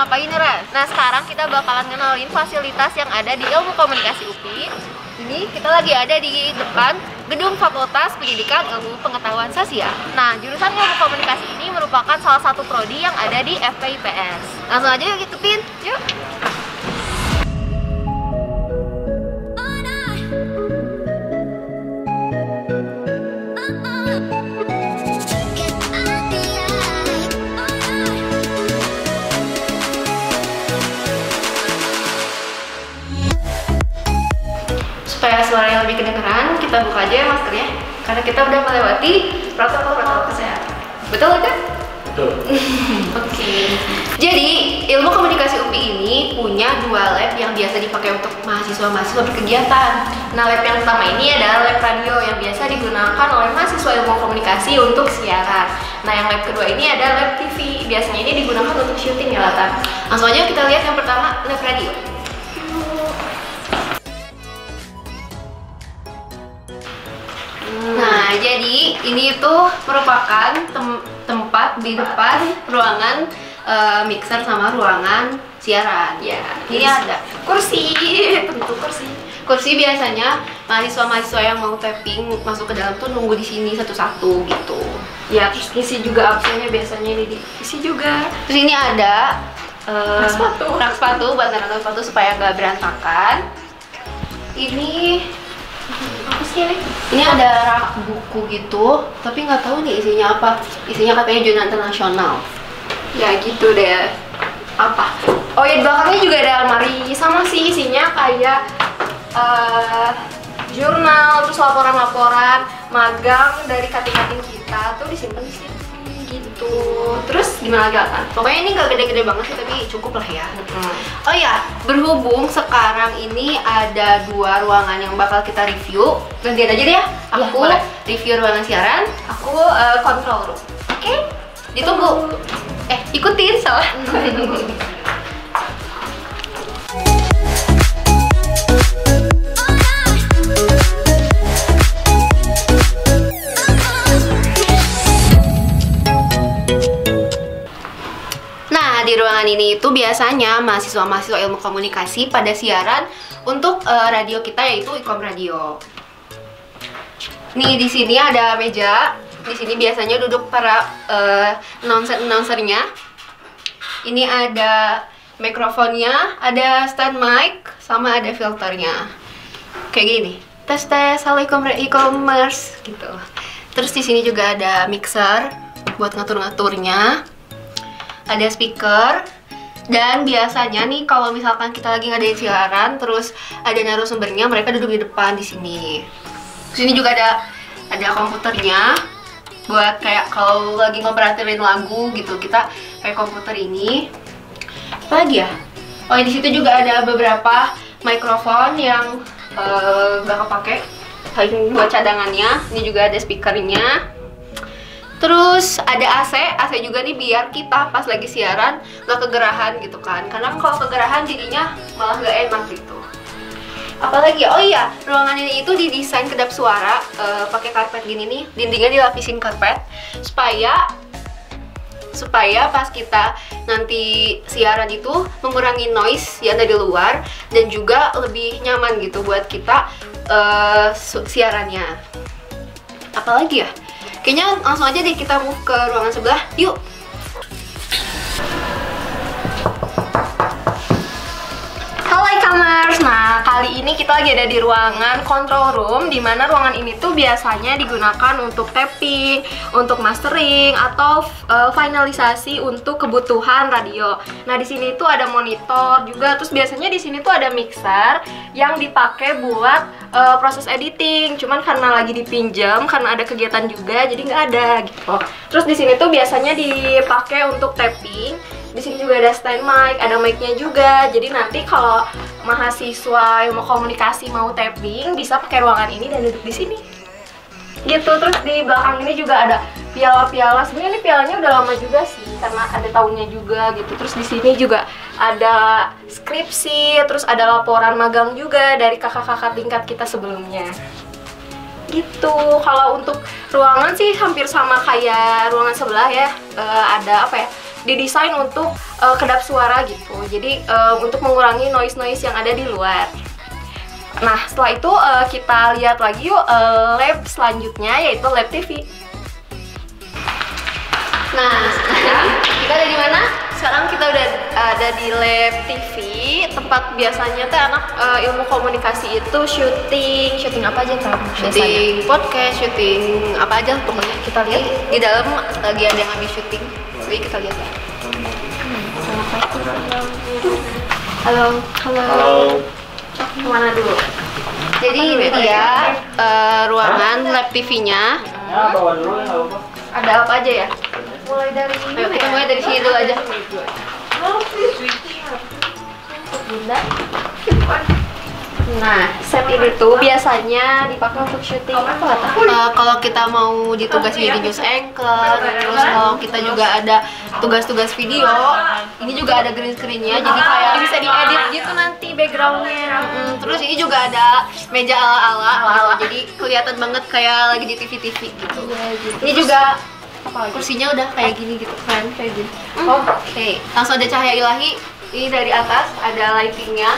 ngapain nih, Ras? Nah, sekarang kita bakalan ngenalin fasilitas yang ada di Ilmu Komunikasi UPI. Ini kita lagi ada di depan Gedung Fakultas Pendidikan Ilmu Pengetahuan Sosial. Nah, jurusan Ilmu Komunikasi ini merupakan salah satu prodi yang ada di FPIPS. Langsung aja yuk ikutin, yuk! Supaya suara yang lebih kedengeran, kita buka aja ya maskernya, karena kita udah melewati protokol kesehatan. Betul kan? Betul. Oke. Jadi Ilmu Komunikasi UPI ini punya dua lab yang biasa dipakai untuk mahasiswa-mahasiswa berkegiatan. Nah, lab yang pertama ini adalah lab radio yang biasa digunakan oleh mahasiswa Ilmu Komunikasi untuk siaran. Nah, yang lab kedua ini ada lab TV. Biasanya ini digunakan untuk syuting ya, Latan. Langsung aja kita lihat yang pertama, lab radio. Nah, jadi ini tuh merupakan tempat di depan ruangan mixer sama ruangan siaran. Ya, ini ada kursi, tentu kursi. Kursi biasanya mahasiswa-mahasiswa yang mau tapping masuk ke dalam tuh nunggu di sini satu-satu gitu. Ya, terus isi juga absennya biasanya ini diisi juga. Terus ini ada rak sepatu buat naruh sepatu supaya nggak berantakan. Ini apa sih ini? Ini ada rak buku gitu, tapi nggak tahu nih isinya apa. Isinya katanya jurnal internasional. Ya gitu deh. Apa? Oh ya, di belakangnya juga ada almari. Sama sih isinya kayak jurnal, terus laporan-laporan magang dari kating-kating kita tuh disimpan di sini gitu. Terus gimana lagi kan? Pokoknya ini nggak gede-gede banget sih, tapi cukup lah ya. Oh ya, berhubung sekarang ini ada dua ruangan yang bakal kita review, gantian aja deh ya. Aku review ruangan siaran, aku control room. Oke? Ditunggu. Ikutin salah. Di ruangan ini itu biasanya mahasiswa-mahasiswa Ilmu Komunikasi pada siaran untuk radio kita, yaitu Ikom Radio. Nih, di sini ada meja. Di sini biasanya duduk para announcer-announcernya. Ini ada mikrofonnya, ada stand mic, sama ada filternya. Kayak gini. Tes, halo e-commerce gitu. Terus di sini juga ada mixer buat ngatur-ngaturnya. Ada speaker, dan biasanya nih kalau misalkan kita lagi ngadain siaran terus ada narasumbernya, mereka duduk di depan di sini. Di sini juga ada komputernya buat kayak kalau lagi ngoperatin lagu gitu, kita kayak komputer ini. Apa lagi ya? Oh, di situ juga ada beberapa mikrofon yang gak kepake, buat cadangannya. Ini juga ada speakernya. Terus ada AC juga nih biar kita pas lagi siaran nggak kegerahan gitu kan. Karena kalau kegerahan jadinya malah nggak enak gitu. Apalagi, oh iya, ruangan ini itu didesain kedap suara pakai karpet gini nih, dindingnya dilapisin karpet supaya pas kita nanti siaran itu mengurangi noise yang dari luar dan juga lebih nyaman gitu buat kita siarannya. Apalagi ya? Kayaknya langsung aja deh kita move ke ruangan sebelah, yuk! Halo e-commerce! Nah, kali ini kita lagi ada di ruangan control room, dimana ruangan ini tuh biasanya digunakan untuk tapping, untuk mastering, atau finalisasi untuk kebutuhan radio. Nah, di sini tuh ada monitor juga, terus biasanya di sini tuh ada mixer yang dipakai buat proses editing. Cuman karena lagi dipinjam, karena ada kegiatan juga, jadi nggak ada gitu. Terus di sini tuh biasanya dipakai untuk tapping. Di sini juga ada stand mic, ada mic-nya juga. Jadi nanti kalau mahasiswa Ilmu Komunikasi mau tapping bisa pakai ruangan ini dan duduk di sini. Gitu. Terus di belakang ini juga ada piala-piala. Sebenarnya ini pialanya udah lama juga sih karena ada tahunnya juga gitu. Terus di sini juga ada skripsi, terus ada laporan magang juga dari kakak-kakak tingkat kita sebelumnya. Gitu. Kalau untuk ruangan sih hampir sama kayak ruangan sebelah ya. Ada apa ya? didesain untuk kedap suara gitu. Jadi untuk mengurangi noise yang ada di luar. Nah, setelah itu kita lihat lagi yuk lab selanjutnya, yaitu lab TV. Nah, sekarang kita ada di mana? Sekarang kita udah ada di lab TV, tempat biasanya tuh anak ilmu komunikasi itu syuting apa aja kan? Syuting podcast, syuting apa aja pokoknya. Kita lihat di dalam lagi ada yang habis syuting. Jadi kita lihat ya. Halo. Kemana dulu? Jadi ini dia ruangan lab TV-nya. Ada apa aja ya? Mulai dari ayo kita mulai dari sini dulu aja. Nah, set ini tuh biasanya dipakai untuk syuting apa kata? Kalau kita mau ditugasi jadi news anchor, terus kalau kita juga ada tugas-tugas video, ini juga ada green screen-nya, jadi kayak Bisa diedit gitu nanti backgroundnya. terus ini juga ada meja ala-ala, gitu. Jadi kelihatan banget kayak lagi di TV-TV gitu. Ini juga kursinya udah kayak gini gitu kan, kayak gini. Oke, langsung ada cahaya ilahi. Ini dari atas ada lightingnya.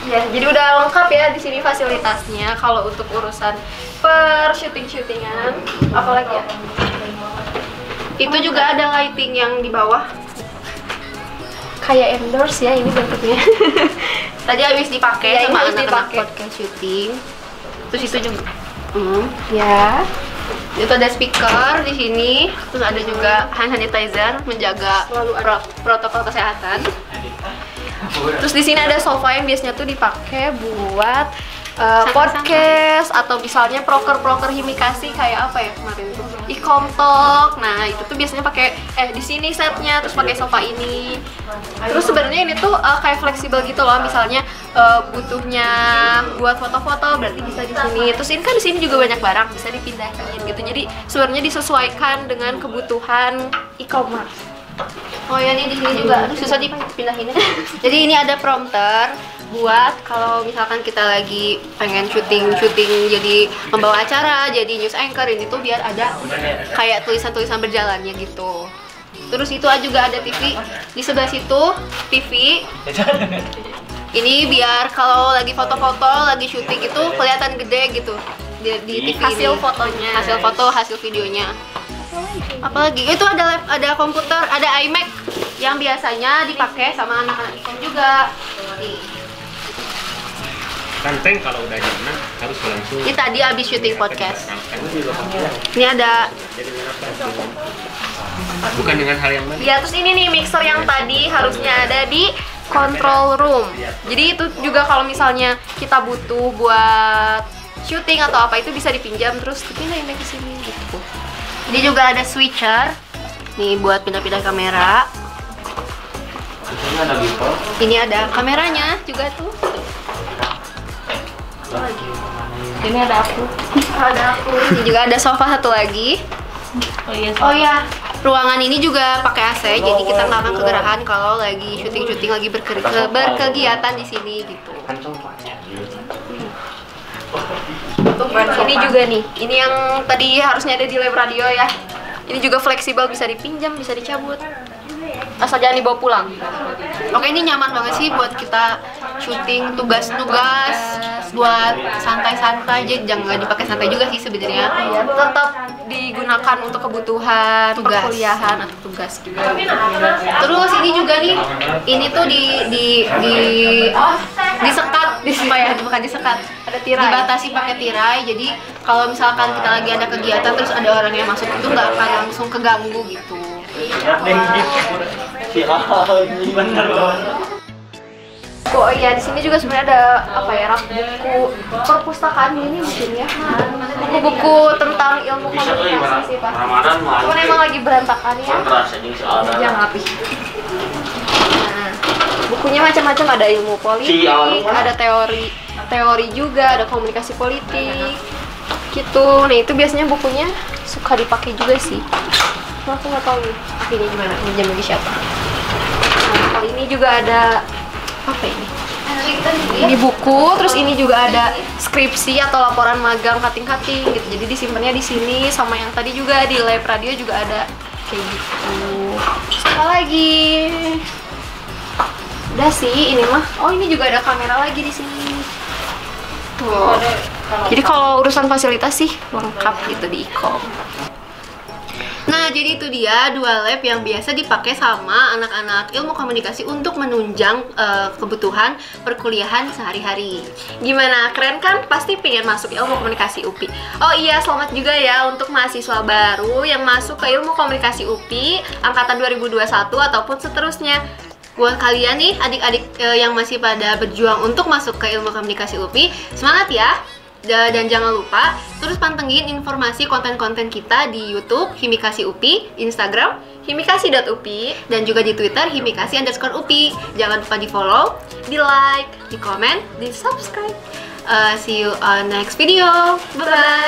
Ya, jadi udah lengkap ya di sini fasilitasnya. Kalau untuk urusan per syutingan, apalagi ya? Itu juga ada lighting yang di bawah. Kayak endorse ya ini bentuknya. Tadi habis dipakai Ya, ini sama habis anak-anak dipakai. podcast syuting. Terus itu juga. Ya. Itu ada speaker di sini. Terus ada juga hand sanitizer menjaga Selalu ada. protokol kesehatan. Terus di sini ada sofa yang biasanya tuh dipakai buat Santai-santai. podcast atau misalnya proker himikasi kayak apa ya kemarin tuh iComtalk. Nah itu tuh biasanya pakai di sini setnya, terus pakai sofa ini. Terus sebenarnya ini tuh kayak fleksibel gitu loh. Misalnya butuhnya buat foto-foto berarti bisa di sini. Terus ini kan di sini juga banyak barang bisa dipindahin gitu. Jadi sebenarnya disesuaikan dengan kebutuhan e-commerce. Oh ya, ini di sini juga. Aduh, susah dipindahinnya. Jadi ini ada prompter buat kalau misalkan kita lagi pengen syuting jadi pembawa acara, jadi news anchor, ini tuh biar ada kayak tulisan-tulisan berjalannya gitu. Terus itu juga ada TV di sebelah situ, TV. Ini biar kalau lagi foto-foto, lagi syuting itu kelihatan gede gitu di TV Hasil ini. fotonya. Hasil foto, hasil videonya. Apalagi itu ada komputer, ada iMac yang biasanya dipakai sama anak-anak ikom juga. Nih. Kanteng kalau udah nyaman harus langsung. Ini tadi habis syuting podcast. Ini ada Bukan dengan hal yang baik. Ya, terus ini nih mixer yang tadi harusnya ada di control room. Jadi itu juga kalau misalnya kita butuh buat syuting atau apa itu bisa dipinjam terus dipindahin ke sini gitu. ini juga ada switcher. Nih buat pindah-pindah kamera. Ini ada kameranya juga tuh. Ini ada aku. Ini juga ada sofa satu lagi. Oh iya, ruangan ini juga pakai AC, jadi kita nggak akan kegerahan kalau lagi syuting-syuting, lagi berkegiatan di sini gitu. Ini juga nih. Ini yang tadi harusnya ada di lab radio ya. Ini juga fleksibel, bisa dipinjam, bisa dicabut. Asal jangan dibawa pulang. Oke, ini nyaman banget sih buat kita syuting tugas-tugas, buat santai-santai aja, jangan dipakai santai juga sih sebenarnya. Ya, tetap digunakan untuk kebutuhan Tugas. perkuliahan atau tugas gitu. Terus ini juga nih, ini tuh disekat, bukan disekat, Ada tirai. dibatasi pakai tirai. Jadi kalau misalkan kita lagi ada kegiatan terus ada orang yang masuk itu nggak akan langsung keganggu gitu. Oh iya, di sini juga sebenarnya ada apa ya, rak buku perpustakaan ini mungkin ya. Buku-buku tentang ilmu komunikasi sih, Pak. Cuman emang lagi berantakan ya. Jangan rapi. Nah, bukunya macam-macam, ada ilmu politik, ada teori juga, ada komunikasi politik. Gitu. Nah, itu biasanya bukunya suka dipakai juga sih. Nah, aku nggak tahu nih. Ini gimana? Pinjam bagi siapa? Nah, kalau ini juga ada apa ini? Ini buku, terus ini juga ada skripsi atau laporan magang cutting-cutting gitu. Jadi disimpannya di sini, sama yang tadi juga di lab radio juga ada kayak gitu. Apa lagi? Udah sih ini mah. Oh, ini juga ada kamera lagi di sini. Tuh. Jadi kalau urusan fasilitas sih lengkap gitu di Ikom. Nah, jadi itu dia 2 lab yang biasa dipakai sama anak-anak ilmu komunikasi untuk menunjang kebutuhan perkuliahan sehari-hari. Gimana? Keren kan? Pasti pengen masuk ilmu komunikasi UPI. Oh iya, selamat juga ya untuk mahasiswa baru yang masuk ke ilmu komunikasi UPI angkatan 2021 ataupun seterusnya. Buat kalian nih, adik-adik yang masih pada berjuang untuk masuk ke ilmu komunikasi UPI, semangat ya! Dan jangan lupa terus pantengin informasi konten-konten kita di YouTube Himikasi UPI, Instagram himikasi.upi, dan juga di Twitter himikasi_upi. Jangan lupa di follow, di like, di komen, di subscribe. See you on next video. Bye bye.